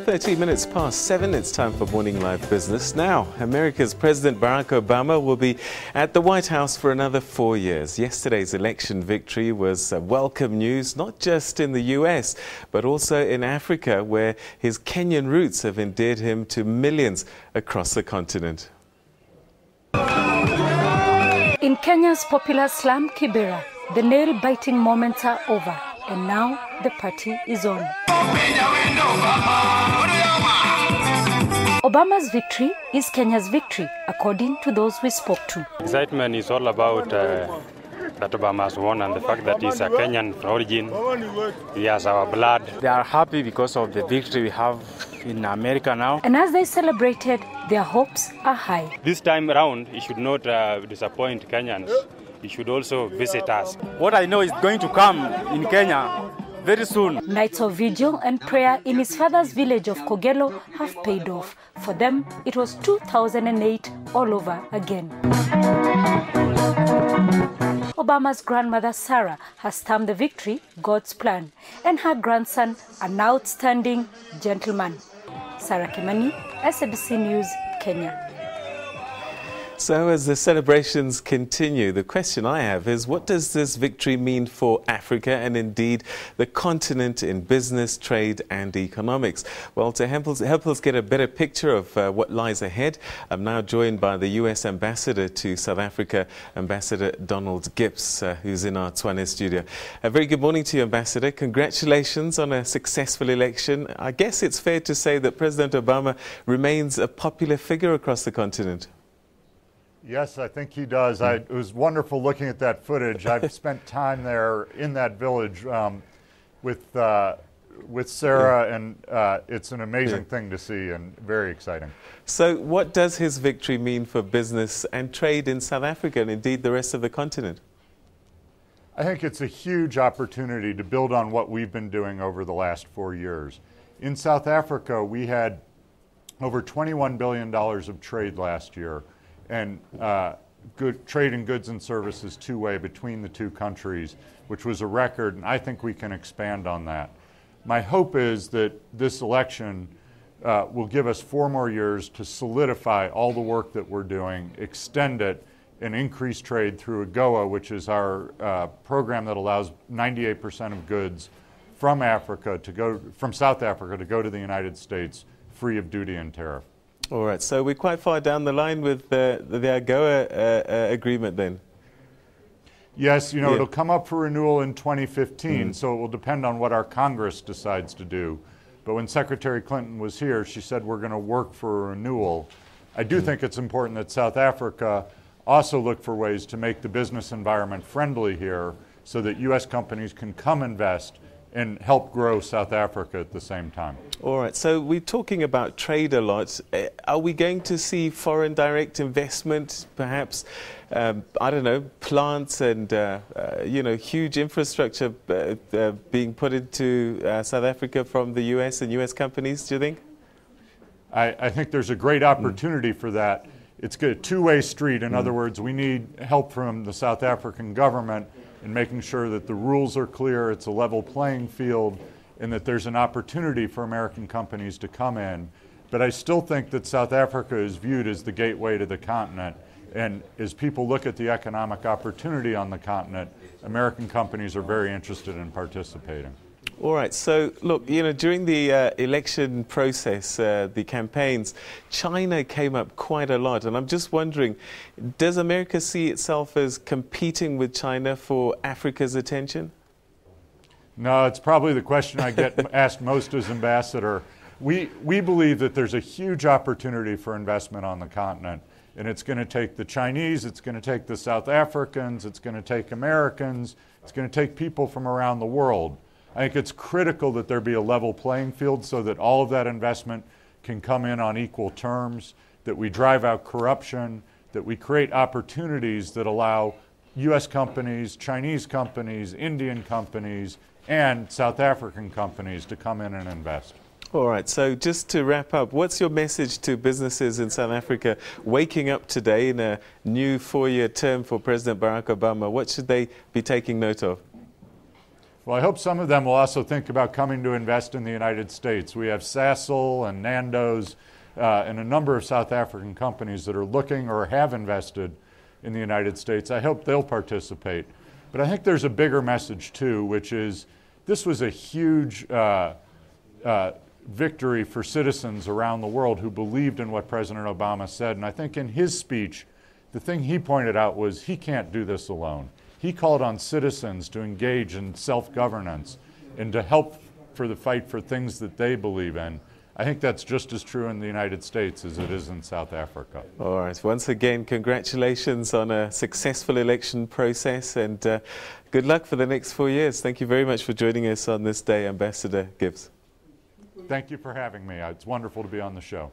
13 minutes past 7, it's time for Morning Live Business. Now, America's President Barak Obama will be at the White House for another 4 years. Yesterday's election victory was welcome news, not just in the US, but also in Africa, where his Kenyan roots have endeared him to millions across the continent. In Kenya's popular slum, Kibera, the nail-biting moments are over, and now the party is on. Obama's victory is Kenya's victory, according to those we spoke to. Excitement is all about that Obama has won and the fact that he's a Kenyan origin. He has our blood. They are happy because of the victory we have in America now. And as they celebrated, their hopes are high. This time around, he should not disappoint Kenyans. He should also visit us. What I know is going to come in Kenya very soon. Nights of vigil and prayer in his father's village of Kogelo have paid off. For them, it was 2008 all over again. Obama's grandmother Sarah has termed the victory God's plan, and her grandson an outstanding gentleman. Sarah Kimani, SABC News, Kenya. So as the celebrations continue, the question I have is, what does this victory mean for Africa and indeed the continent in business, trade and economics? Well, to help us get a better picture of what lies ahead, I'm now joined by the US Ambassador to South Africa, Ambassador Donald Gips, who's in our Tshwane Studio. A very good morning to you, Ambassador. Congratulations on a successful election. I guess it's fair to say that President Obama remains a popular figure across the continent. Yes, I think he does. It was wonderful looking at that footage. I've spent time there in that village with Sarah, and it's an amazing thing to see and very exciting. So what does his victory mean for business and trade in South Africa and indeed the rest of the continent? I think it's a huge opportunity to build on what we've been doing over the last 4 years. In South Africa, we had over $21 billion of trade last year, and good trade in goods and services two-way between the two countries, which was a record, and I think we can expand on that. My hope is that this election will give us 4 more years to solidify all the work that we're doing, extend it, and increase trade through AGOA, which is our program that allows 98% of goods from South Africa to go to the United States free of duty and tariff. All right, so we're quite far down the line with the AGOA agreement then. Yes, you know, it'll come up for renewal in 2015, so it will depend on what our Congress decides to do. But when Secretary Clinton was here, she said we're going to work for a renewal. I do think it's important that South Africa also look for ways to make the business environment friendly here so that U.S. companies can come invest and help grow South Africa at the same time. All right, so we're talking about trade a lot. Are we going to see foreign direct investment, perhaps, I don't know, plants and, you know, huge infrastructure being put into South Africa from the US and US companies, do you think? I think there's a great opportunity for that. It's a two-way street. In other words, we need help from the South African government in making sure that the rules are clear, it's a level playing field, and that there's an opportunity for American companies to come in. But I still think that South Africa is viewed as the gateway to the continent. And as people look at the economic opportunity on the continent, American companies are very interested in participating. All right, so look, you know, during the election process, the campaigns, China came up quite a lot, and I'm just wondering, does America see itself as competing with China for Africa's attention? No, it's probably the question I get asked most as ambassador. We believe that there's a huge opportunity for investment on the continent, and it's going to take the Chinese, it's going to take the South Africans, it's going to take Americans, it's going to take people from around the world. I think it's critical that there be a level playing field so that all of that investment can come in on equal terms, that we drive out corruption, that we create opportunities that allow U.S. companies, Chinese companies, Indian companies, and South African companies to come in and invest. All right, so just to wrap up, what's your message to businesses in South Africa waking up today in a new 4-year term for President Barak Obama? What should they be taking note of? Well, I hope some of them will also think about coming to invest in the United States. We have Sasol and Nando's and a number of South African companies that are looking or have invested in the United States. I hope they'll participate. But I think there's a bigger message too, which is this was a huge victory for citizens around the world who believed in what President Obama said. And I think in his speech, the thing he pointed out was he can't do this alone. He called on citizens to engage in self-governance and to help for the fight for things that they believe in. I think that's just as true in the United States as it is in South Africa. All right. Once again, congratulations on a successful election process, and good luck for the next 4 years. Thank you very much for joining us on this day, Ambassador Gips. Thank you for having me. It's wonderful to be on the show.